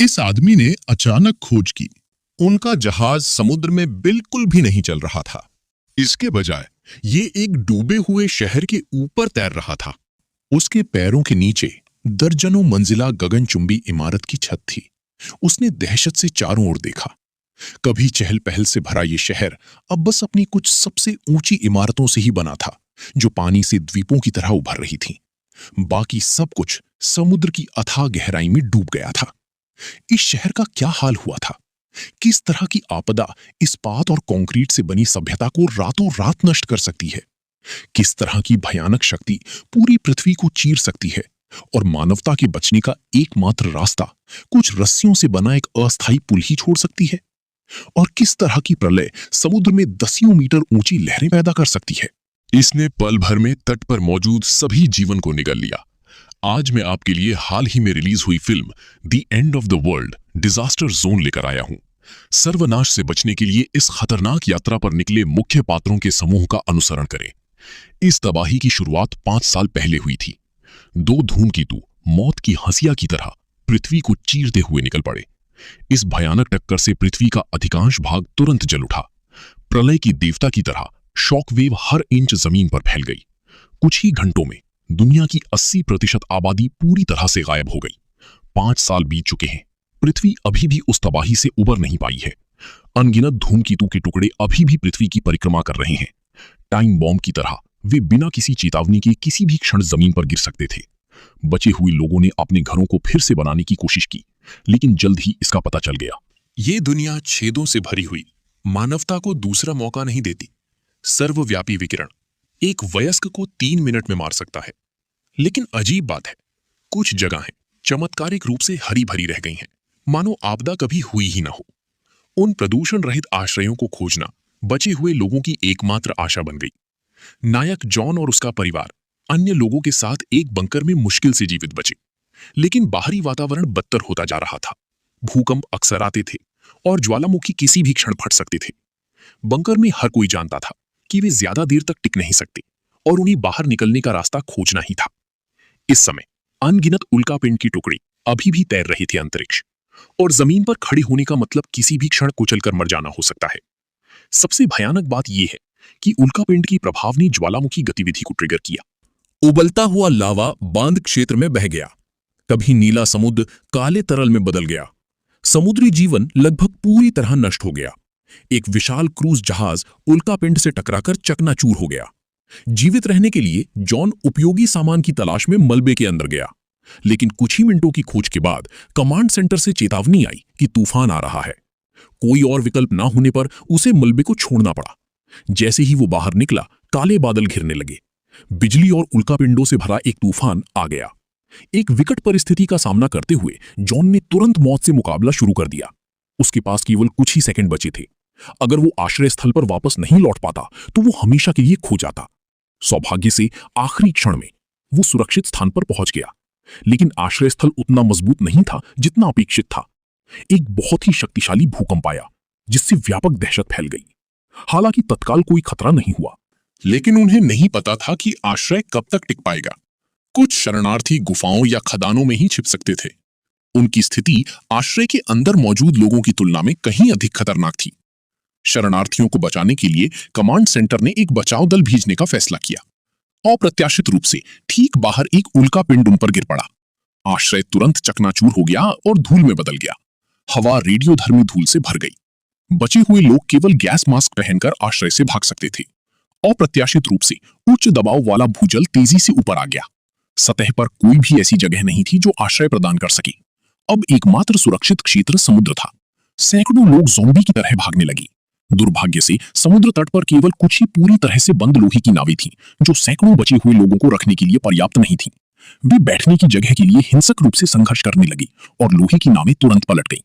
इस आदमी ने अचानक खोज की। उनका जहाज समुद्र में बिल्कुल भी नहीं चल रहा था। इसके बजाय ये एक डूबे हुए शहर के ऊपर तैर रहा था। उसके पैरों के नीचे दर्जनों मंजिला गगनचुंबी इमारत की छत थी। उसने दहशत से चारों ओर देखा। कभी चहल पहल से भरा ये शहर अब बस अपनी कुछ सबसे ऊंची इमारतों से ही बना था, जो पानी से द्वीपों की तरह उभर रही थीं। बाकी सब कुछ समुद्र की अथाह गहराई में डूब गया था। इस शहर का क्या हाल हुआ था? किस तरह की आपदा इस्पात और कंक्रीट से बनी सभ्यता को रातों रात नष्ट कर सकती है? किस तरह की भयानक शक्ति पूरी पृथ्वी को चीर सकती है और मानवता के बचने का एकमात्र रास्ता कुछ रस्सियों से बना एक अस्थायी पुल ही छोड़ सकती है? और किस तरह की प्रलय समुद्र में दसियों मीटर ऊंची लहरें पैदा कर सकती है? इसने पल भर में तट पर मौजूद सभी जीवन को निगल लिया। आज मैं आपके लिए हाल ही में रिलीज हुई film the end of the world disaster zone लेकर आया हूं। सर्वनाश से बचने के लिए इस खतरनाक यात्रा पर निकले मुख्य पात्रों के समूह का अनुसरण करें। इस तबाही की शुरुआत 5 साल पहले हुई थी। 2 धूमकेतु मौत की हंसिया की तरह पृथ्वी को चीरते हुए निकल पड़े। इस भयानक टक्कर से पृथ्वी का अधिकांश भाग तुरंत जल उठा। प्रलय की देवता की तरह शॉकवेव हर इंच जमीन पर फैल गई। कुछ ही घंटों में दुनिया की 80% आबादी पूरी तरह से गायब हो गई। 5 साल बीत चुके हैं। पृथ्वी अभी भी उस तबाही से उबर नहीं पाई है। अनगिनत धूमकेतु के टुकड़े अभी भी पृथ्वी की परिक्रमा कर रहे हैं। टाइम बॉम्ब की तरह वे बिना किसी चेतावनी के किसी भी क्षण जमीन पर गिर सकते थे। बचे हुए लोगों ने अपने घरों को फिर से बनाने की कोशिश की, लेकिन जल्द ही इसका पता चल गया। ये दुनिया छेदों से भरी हुई मानवता को दूसरा मौका नहीं देती। सर्वव्यापी विकिरण एक वयस्क को 3 मिनट में मार सकता है। लेकिन अजीब बात है, कुछ जगहें चमत्कारिक रूप से हरी भरी रह गई हैं, मानो आपदा कभी हुई ही ना हो। उन प्रदूषण रहित आश्रयों को खोजना बचे हुए लोगों की एकमात्र आशा बन गई। नायक जॉन और उसका परिवार अन्य लोगों के साथ एक बंकर में मुश्किल से जीवित बचे, लेकिन बाहरी वातावरण बदतर होता जा रहा था। भूकंप अक्सर आते थे और ज्वालामुखी किसी भी क्षण फट सकते थे। बंकर में हर कोई जानता था कि वे ज्यादा देर तक टिक नहीं सकते और उन्हें बाहर निकलने का रास्ता खोजना ही था। इस समय अनगिनत उल्कापिंड की टुकड़ी अभी भी तैर रहे थे अंतरिक्ष, और जमीन पर खड़े होने का मतलब किसी भी क्षण कुचलकर मर जाना हो सकता है। सबसे भयानक बात यह है कि उल्कापिंड की प्रभाव ने ज्वालामुखी गतिविधि को ट्रिगर किया। उबलता हुआ लावा बांध क्षेत्र में बह गया। कभी नीला समुद्र काले तरल में बदल गया। समुद्री जीवन लगभग पूरी तरह नष्ट हो गया। एक विशाल क्रूज जहाज उल्कापिंड से टकराकर चकनाचूर हो गया। जीवित रहने के लिए जॉन उपयोगी सामान की तलाश में मलबे के अंदर गया, लेकिन कुछ ही मिनटों की खोज के बाद कमांड सेंटर से चेतावनी आई कि तूफान आ रहा है। कोई और विकल्प ना होने पर उसे मलबे को छोड़ना पड़ा। जैसे ही वो बाहर निकला, काले बादल घिरने लगे। बिजली और उल्कापिंडों से भरा एक तूफान आ गया। एक विकट परिस्थिति का सामना करते हुए जॉन ने तुरंत मौत से मुकाबला शुरू कर दिया। उसके पास केवल कुछ ही सेकंड बचे थे। अगर वो आश्रय स्थल पर वापस नहीं लौट पाता तो वो हमेशा के लिए खो जाता। सौभाग्य से आखिरी क्षण में वो सुरक्षित स्थान पर पहुंच गया, लेकिन आश्रय स्थल उतना मजबूत नहीं था जितना अपेक्षित था। एक बहुत ही शक्तिशाली भूकंप आया, जिससे व्यापक दहशत फैल गई। हालांकि तत्काल कोई खतरा नहीं हुआ, लेकिन उन्हें नहीं पता था कि आश्रय कब तक टिक पाएगा। कुछ शरणार्थी गुफाओं या खदानों में ही छिप सकते थे। उनकी स्थिति आश्रय के अंदर मौजूद लोगों की तुलना में कहीं अधिक खतरनाक थी। शरणार्थियों को बचाने के लिए कमांड सेंटर ने एक बचाव दल भेजने का फैसला किया। अप्रत्याशित रूप से ठीक बाहर एक उल्कापिंड उन पर गिर पड़ा। आश्रय तुरंत चकनाचूर हो गया और धूल में बदल गया। हवा रेडियोधर्मी धूल से भर गई। बचे हुए लोग केवल गैस मास्क पहनकर आश्रय से भाग सकते थे। अप्रत्याशित रूप से उच्च दबाव वाला भूजल तेजी से ऊपर आ गया। सतह पर कोई भी ऐसी जगह नहीं थी जो आश्रय प्रदान कर सके। अब एकमात्र सुरक्षित क्षेत्र समुद्र था। सैकड़ों लोग ज़ॉम्बी की तरह भागने लगे। दुर्भाग्य से समुद्र तट पर केवल कुछ ही पूरी तरह से बंद लोहे की नावें थीं, जो सैकड़ों बचे हुए लोगों को रखने के लिए पर्याप्त नहीं थीं। वे बैठने की जगह के लिए हिंसक रूप से संघर्ष करने लगी और लोहे की नावें तुरंत पलट गईं।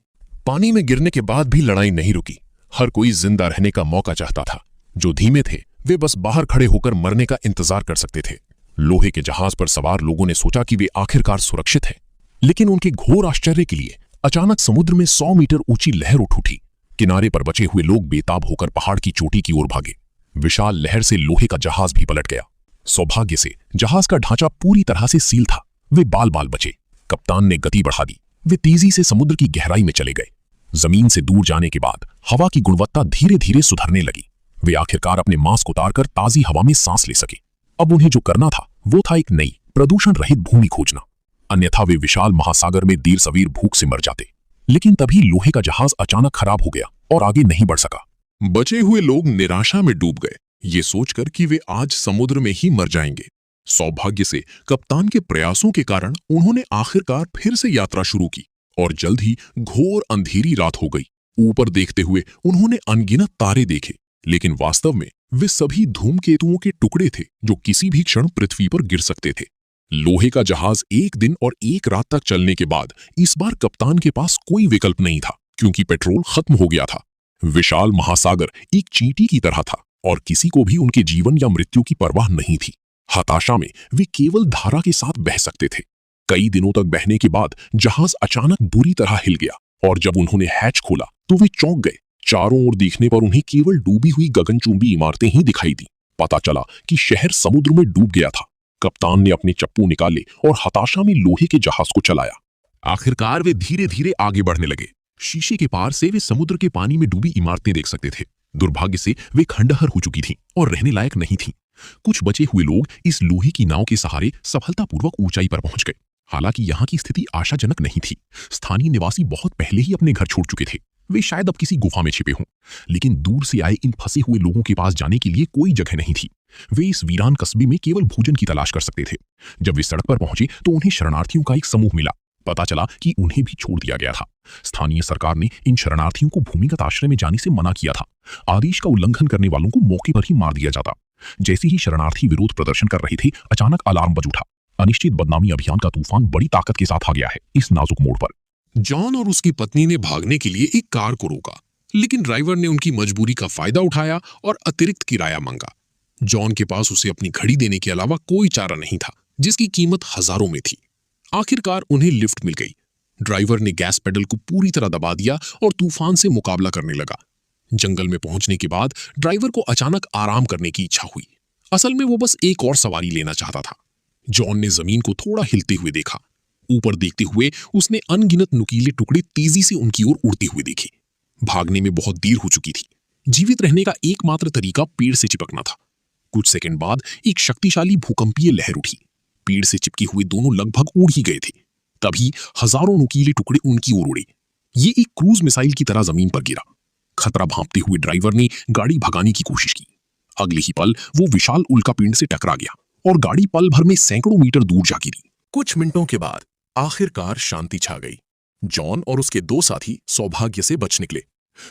पानी में गिरने के बाद भी लड़ाई नहीं रुकी। हर कोई जिंदा रहने का मौका चाहता था। जो धीमे थे वे बस बाहर खड़े होकर मरने का इंतजार कर सकते थे। लोहे के जहाज पर सवार लोगों ने सोचा कि वे आखिरकार सुरक्षित हैं, लेकिन उनके घोर आश्चर्य के लिए अचानक समुद्र में 100 मीटर ऊंची लहर उठ उठी। किनारे पर बचे हुए लोग बेताब होकर पहाड़ की चोटी की ओर भागे। विशाल लहर से लोहे का जहाज भी पलट गया। सौभाग्य से जहाज का ढांचा पूरी तरह से सील था। वे बाल बाल बचे। कप्तान ने गति बढ़ा दी। वे तेजी से समुद्र की गहराई में चले गए। जमीन से दूर जाने के बाद हवा की गुणवत्ता धीरे धीरे सुधरने लगी। वे आखिरकार अपने मास्क उतारकर ताजी हवा में सांस ले सके। अब उन्हें जो करना था वो था एक नई प्रदूषण रहित भूमि खोजना, अन्यथा वे विशाल महासागर में देर सवेर भूख से मर जाते। लेकिन तभी लोहे का जहाज अचानक खराब हो गया और आगे नहीं बढ़ सका। बचे हुए लोग निराशा में डूब गए, ये सोचकर कि वे आज समुद्र में ही मर जाएंगे। सौभाग्य से कप्तान के प्रयासों के कारण उन्होंने आखिरकार फिर से यात्रा शुरू की और जल्द ही घोर अंधेरी रात हो गई। ऊपर देखते हुए उन्होंने अनगिनत तारे देखे, लेकिन वास्तव में वे सभी धूमकेतुओं के टुकड़े थे जो किसी भी क्षण पृथ्वी पर गिर सकते थे। लोहे का जहाज एक दिन और एक रात तक चलने के बाद इस बार कप्तान के पास कोई विकल्प नहीं था, क्योंकि पेट्रोल खत्म हो गया था। विशाल महासागर एक चींटी की तरह था और किसी को भी उनके जीवन या मृत्यु की परवाह नहीं थी। हताशा में वे केवल धारा के साथ बह सकते थे। कई दिनों तक बहने के बाद जहाज अचानक बुरी तरह हिल गया और जब उन्होंने हैच खोला तो वे चौंक गए। चारों ओर देखने पर उन्हें केवल डूबी हुई गगनचुंबी इमारतें ही दिखाई दी। पता चला कि शहर समुद्र में डूब गया था। कप्तान ने अपने चप्पू निकाले और हताशा में लोहे के जहाज को चलाया। आखिरकार वे धीरे धीरे आगे बढ़ने लगे। शीशे के पार से वे समुद्र के पानी में डूबी इमारतें देख सकते थे। दुर्भाग्य से वे खंडहर हो चुकी थीं और रहने लायक नहीं थीं। कुछ बचे हुए लोग इस लोहे की नाव के सहारे सफलतापूर्वक ऊंचाई पर पहुंच गए। हालांकि यहाँ की स्थिति आशाजनक नहीं थी। स्थानीय निवासी बहुत पहले ही अपने घर छोड़ चुके थे। वे शायद अब किसी गुफा में छिपे हों, लेकिन दूर से आए इन फंसे हुए लोगों के पास जाने के लिए कोई जगह नहीं थी। वे इस वीरान कस्बे में केवल भोजन की तलाश कर सकते थे। जब वे सड़क पर पहुंचे तो उन्हें शरणार्थियों का एक समूह मिला। पता चला कि उन्हें भी छोड़ दिया गया था। स्थानीय सरकार ने इन शरणार्थियों को भूमिगत आश्रय में जाने से मना किया था। आदेश का उल्लंघन करने वालों को मौके पर ही मार दिया जाता। जैसे ही शरणार्थी विरोध प्रदर्शन कर रहे थे, अचानक अलार्म बज उठा। अनिश्चित बदनामी अभियान का तूफान बड़ी ताकत के साथ आ गया है इस नाजुक मोड़ पर। जॉन और उसकी पत्नी ने भागने के लिए एक कार को रोका, लेकिन ड्राइवर ने उनकी मजबूरी का फायदा उठाया और अतिरिक्त किराया मांगा। जॉन के पास उसे अपनी घड़ी देने के अलावा कोई चारा नहीं था, जिसकी कीमत हजारों में थी। आखिरकार उन्हें लिफ्ट मिल गई। ड्राइवर ने गैस पेडल को पूरी तरह दबा दिया और तूफान से मुकाबला करने लगा। जंगल में पहुंचने के बाद ड्राइवर को अचानक आराम करने की इच्छा हुई। असल में वो बस एक और सवारी लेना चाहता था। जॉन ने जमीन को थोड़ा हिलते हुए देखा। ऊपर देखते हुए उसने अनगिनत नुकीले टुकड़े तेजी से उनकी ओर उड़ते हुए देखे। भागने में बहुत देर हो चुकी थी। जीवित रहने का एकमात्र तरीका पेड़ से चिपकना था। कुछ सेकंड बाद एक शक्तिशाली भूकंपीय लहर उठी। पेड़ से चिपके हुए दोनों लगभग उड़ ही गए थे। तभी हजारों नुकीले टुकड़े उनकी ओर उड़े। ये एक क्रूज मिसाइल की तरह जमीन पर गिरा। खतरा भांपते हुए ड्राइवर ने गाड़ी भगाने की कोशिश की। अगले ही पल वो विशाल उल्कापिंड से टकरा गया और गाड़ी पल भर में सैकड़ों मीटर दूर जा गिरी। कुछ मिनटों के बाद आखिरकार शांति छा गई। जॉन और उसके दो साथी सौभाग्य से बच निकले।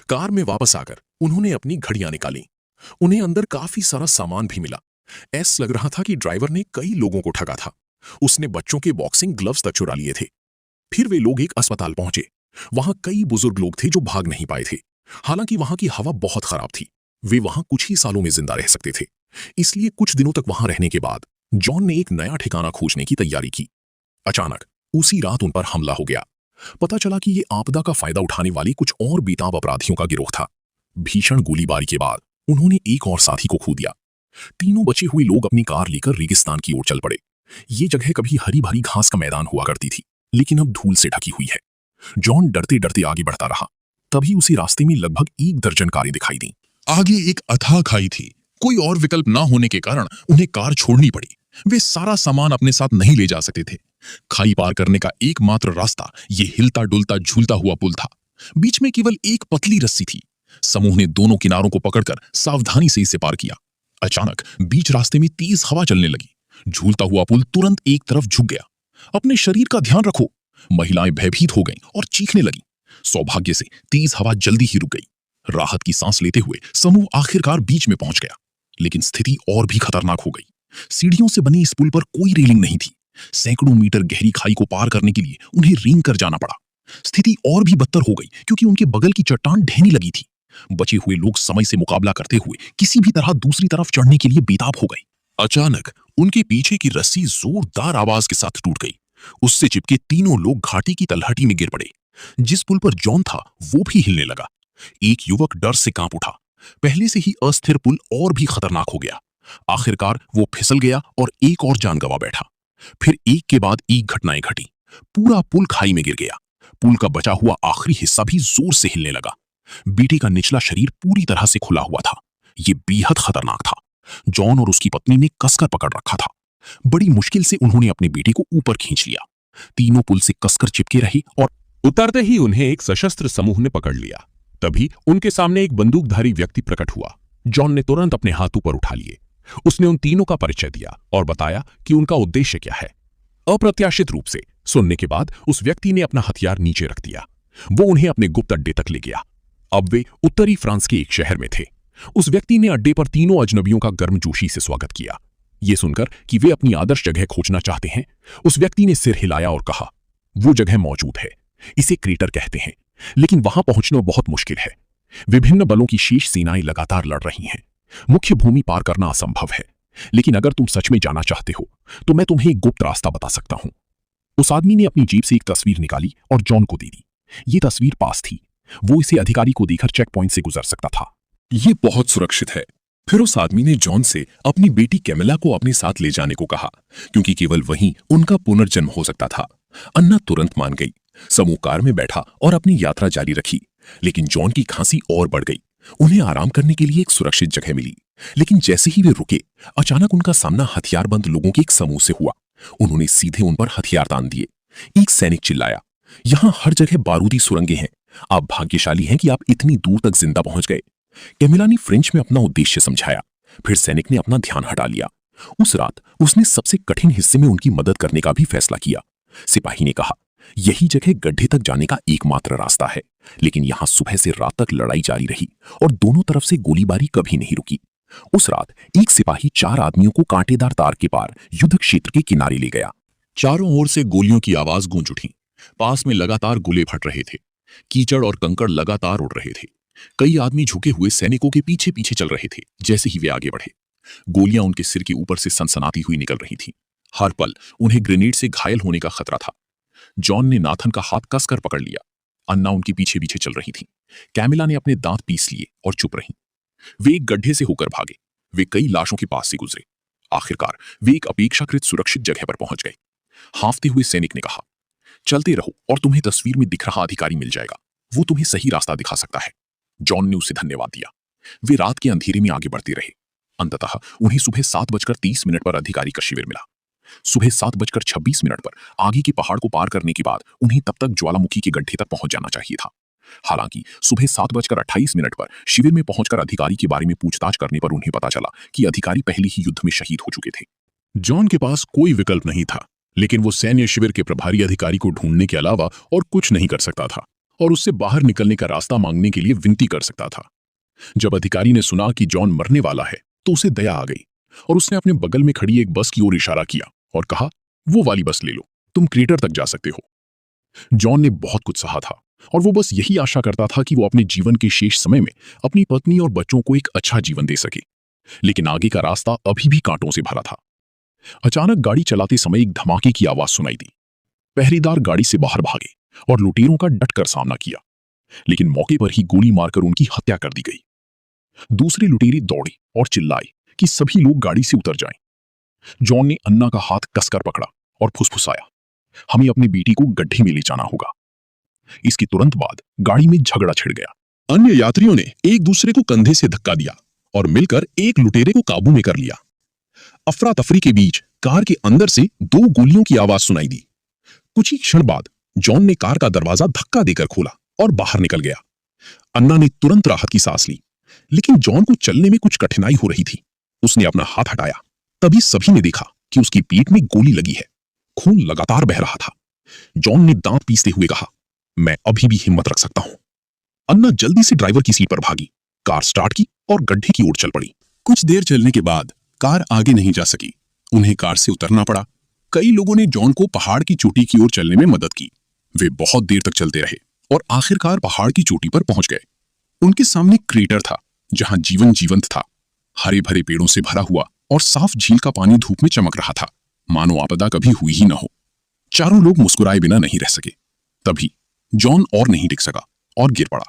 कार में वापस आकर उन्होंने अपनी घड़ियां निकाली। उन्हें अंदर काफी सारा सामान भी मिला। ऐसा लग रहा था कि ड्राइवर ने कई लोगों को ठगा था। उसने बच्चों के बॉक्सिंग ग्लव्स तक चुरा लिए थे। फिर वे लोग एक अस्पताल पहुंचे। वहां कई बुजुर्ग लोग थे जो भाग नहीं पाए थे। हालांकि वहां की हवा बहुत खराब थी। वे वहां कुछ ही सालों में जिंदा रह सकते थे। इसलिए कुछ दिनों तक वहां रहने के बाद जॉन ने एक नया ठिकाना खोजने की तैयारी की। अचानक उसी रात उन पर हमला हो गया। पता चला कि ये आपदा का फायदा उठाने वाली कुछ और बेताब अपराधियों का गिरोह था। भीषण गोलीबारी के बाद उन्होंने एक और साथी को खो दिया। तीनों बचे हुए लोग अपनी कार लेकर रेगिस्तान की ओर चल पड़े। ये जगह कभी हरी भरी घास का मैदान हुआ करती थी, लेकिन अब धूल से ढकी हुई है। जॉन डरते डरते आगे बढ़ता रहा। तभी उसी रास्ते में लगभग 1 दर्जन कारें दिखाई दी। आगे एक अथाह खाई थी। कोई और विकल्प ना होने के कारण उन्हें कार छोड़नी पड़ी। वे सारा सामान अपने साथ नहीं ले जा सकते थे। खाई पार करने का एकमात्र रास्ता ये हिलता डुलता झूलता हुआ पुल था। बीच में केवल एक पतली रस्सी थी। समूह ने दोनों किनारों को पकड़कर सावधानी से इसे पार किया। अचानक बीच रास्ते में तेज हवा चलने लगी। झूलता हुआ पुल तुरंत एक तरफ झुक गया। अपने शरीर का ध्यान रखो। महिलाएं भयभीत हो गईं और चीखने लगीं। सौभाग्य से तेज हवा जल्दी ही रुक गई। राहत की सांस लेते हुए समूह आखिरकार बीच में पहुंच गया, लेकिन स्थिति और भी खतरनाक हो गई। सीढ़ियों से बने इस पुल पर कोई रेलिंग नहीं थी। सैकड़ों मीटर गहरी खाई को पार करने के लिए उन्हें रेंग कर जाना पड़ा। स्थिति और भी बदतर हो गई क्योंकि उनके बगल की चट्टान ढहने लगी थी। बचे हुए लोग समय से मुकाबला करते हुए किसी भी तरह दूसरी तरफ चढ़ने के लिए बेताब हो गए। अचानक उनके पीछे की रस्सी जोरदार आवाज के साथ टूट गई। उससे चिपके तीनों लोग घाटी की तलहटी में गिर पड़े। जिस पुल पर जॉन था वो भी हिलने लगा। एक युवक डर से कांप उठा। पहले से ही अस्थिर पुल और भी खतरनाक हो गया। आखिरकार वो फिसल गया और एक और जान गंवा बैठा। फिर एक के बाद एक घटनाएं घटी। पूरा पुल खाई में गिर गया। पुल का बचा हुआ आखिरी हिस्सा भी जोर से हिलने लगा। बेटे का निचला शरीर पूरी तरह से खुला हुआ था। यह बेहद खतरनाक था। जॉन और उसकी पत्नी ने कसकर पकड़ रखा था। बड़ी मुश्किल से उन्होंने अपने बेटे को ऊपर खींच लिया। तीनों पुल से कसकर चिपके रहे और उतरते ही उन्हें एक सशस्त्र समूह ने पकड़ लिया। तभी उनके सामने एक बंदूकधारी व्यक्ति प्रकट हुआ। जॉन ने तुरंत अपने हाथ ऊपर उठा लिए। उसने उन तीनों का परिचय दिया और बताया कि उनका उद्देश्य क्या है। अप्रत्याशित रूप से सुनने के बाद उस व्यक्ति ने अपना हथियार नीचे रख दिया। वो उन्हें अपने गुप्त अड्डे तक ले गया। अब वे उत्तरी फ्रांस के एक शहर में थे। उस व्यक्ति ने अड्डे पर तीनों अजनबियों का गर्मजोशी से स्वागत किया। ये सुनकर कि वे अपनी आदर्श जगह खोजना चाहते हैं, उस व्यक्ति ने सिर हिलाया और कहा, वो जगह मौजूद है, इसे क्रेटर कहते हैं, लेकिन वहां पहुंचना बहुत मुश्किल है। विभिन्न बलों की शेष सेनाएं लगातार लड़ रही हैं। मुख्य भूमि पार करना असंभव है, लेकिन अगर तुम सच में जाना चाहते हो तो मैं तुम्हें एक गुप्त रास्ता बता सकता हूं। उस आदमी ने अपनी जेब से एक तस्वीर निकाली और जॉन को दे दी। ये तस्वीर पास थी। वो इसे अधिकारी को देकर चेक पॉइंट से गुजर सकता था। ये बहुत सुरक्षित है। फिर उस आदमी ने जॉन से अपनी बेटी कैमिला को अपने साथ ले जाने को कहा, क्योंकि केवल वहीं उनका पुनर्जन्म हो सकता था। अन्ना तुरंत मान गई। समूह कार में बैठा और अपनी यात्रा जारी रखी, लेकिन जॉन की खांसी और बढ़ गई। उन्हें आराम करने के लिए एक सुरक्षित जगह मिली, लेकिन जैसे ही वे रुके, अचानक उनका सामना हथियारबंद लोगों के एक समूह से हुआ। उन्होंने सीधे उन पर हथियार तान दिए। एक सैनिक चिल्लाया, यहां हर जगह बारूदी सुरंगें हैं। आप भाग्यशाली हैं कि आप इतनी दूर तक जिंदा पहुंच गए। कैमिला ने फ्रेंच में अपना उद्देश्य समझाया। फिर सैनिक ने अपना ध्यान हटा लिया। उस रात उसने सबसे कठिन हिस्से में उनकी मदद करने का भी फैसला किया। सिपाही ने कहा, यही जगह गड्ढे तक जाने का एकमात्र रास्ता है, लेकिन यहां सुबह से रात तक लड़ाई जारी रही और दोनों तरफ से गोलीबारी कभी नहीं रुकी। उस रात एक सिपाही 4 आदमियों को कांटेदार तार के पार युद्ध क्षेत्र के किनारे ले गया। चारों ओर से गोलियों की आवाज गूंज उठी। पास में लगातार गोले फट रहे थे। कीचड़ और कंकड़ लगातार उड़ रहे थे। कई आदमी झुके हुए सैनिकों के पीछे पीछे चल रहे थे। जैसे ही वे आगे बढ़े, गोलियां उनके सिर के ऊपर से सनसनाती हुई निकल रही थीं। हर पल उन्हें ग्रेनेड से घायल होने का खतरा था। जॉन ने नाथन का हाथ कसकर पकड़ लिया। अन्ना उनके पीछे पीछे चल रही थी। कैमिला ने अपने दांत पीस लिए और चुप रहीं। वे एक गड्ढे से होकर भागे। वे कई लाशों के पास से गुजरे। आखिरकार वे एक अपेक्षाकृत सुरक्षित जगह पर पहुंच गए। हांफते हुए सैनिक ने कहा, चलते रहो और तुम्हें तस्वीर में दिख रहा अधिकारी मिल जाएगा। वो तुम्हें सही रास्ता दिखा सकता है। जॉन ने उसे धन्यवाद दिया। वे रात के अंधेरे में आगे बढ़ते रहे। अंततः उन्हें सुबह 7:30 पर अधिकारी का शिविर मिला। सुबह 7:26 पर आगे के पहाड़ को पार करने के बाद उन्हें तब तक ज्वालामुखी के गड्ढे तक पहुंच जाना चाहिए था। हालांकि सुबह 7:28 पर शिविर में पहुंचकर अधिकारी के बारे में पूछताछ करने पर उन्हें पता चला कि अधिकारी पहले ही युद्ध में शहीद हो चुके थे। जॉन के पास कोई विकल्प नहीं था, लेकिन वो सैन्य शिविर के प्रभारी अधिकारी को ढूंढने के अलावा और कुछ नहीं कर सकता था और उससे बाहर निकलने का रास्ता मांगने के लिए विनती कर सकता था। जब अधिकारी ने सुना कि जॉन मरने वाला है तो उसे दया आ गई और उसने अपने बगल में खड़ी एक बस की ओर इशारा किया और कहा, वो वाली बस ले लो, तुम क्रेटर तक जा सकते हो। जॉन ने बहुत कुछ सहा था और वो बस यही आशा करता था कि वो अपने जीवन के शेष समय में अपनी पत्नी और बच्चों को एक अच्छा जीवन दे सके, लेकिन आगे का रास्ता अभी भी कांटों से भरा था। अचानक गाड़ी चलाते समय एक धमाके की आवाज सुनाई दी। पहरेदार गाड़ी से बाहर भागे और लुटेरों का डटकर सामना किया, लेकिन मौके पर ही गोली मारकर उनकी हत्या कर दी गई। दूसरे लुटेरे दौड़े और चिल्लाए कि सभी लोग गाड़ी से उतर जाएं। जॉन ने अन्ना का हाथ कसकर पकड़ा और फुसफुसाया, हमें अपनी बेटी को गड्ढे में ले जाना होगा। इसके तुरंत बाद गाड़ी में झगड़ा छिड़ गया। अन्य यात्रियों ने एक दूसरे को कंधे से धक्का दिया और मिलकर एक लुटेरे को काबू में कर लिया। अफरा तफरी के बीच कार के अंदर से 2 गोलियों की आवाज सुनाई दी। कुछ ही क्षण बाद जॉन ने कार का दरवाजा धक्का देकर खोला और बाहर निकल गया। अन्ना ने तुरंत राहत की सांस ली, लेकिन जॉन को चलने में कुछ कठिनाई हो रही थी। उसने अपना हाथ हटाया, तभी सभी ने देखा कि उसकी पीठ में गोली लगी है। खून लगातार बह रहा था। जॉन ने दांत पीसते हुए कहा, मैं अभी भी हिम्मत रख सकता हूं। अन्ना जल्दी से ड्राइवर की सीट पर भागी, कार स्टार्ट की और गड्ढे की ओर चल पड़ी। कुछ देर चलने के बाद कार आगे नहीं जा सकी। उन्हें कार से उतरना पड़ा। कई लोगों ने जॉन को पहाड़ की चोटी की ओर चलने में मदद की। वे बहुत देर तक चलते रहे और आखिरकार पहाड़ की चोटी पर पहुंच गए। उनके सामने क्रेटर था, जहां जीवन जीवंत था, हरे भरे पेड़ों से भरा हुआ और साफ झील का पानी धूप में चमक रहा था, मानो आपदा कभी हुई ही न हो। चारों लोग मुस्कुराए बिना नहीं रह सके। तभी जॉन और नहीं टिक सका और गिर पड़ा।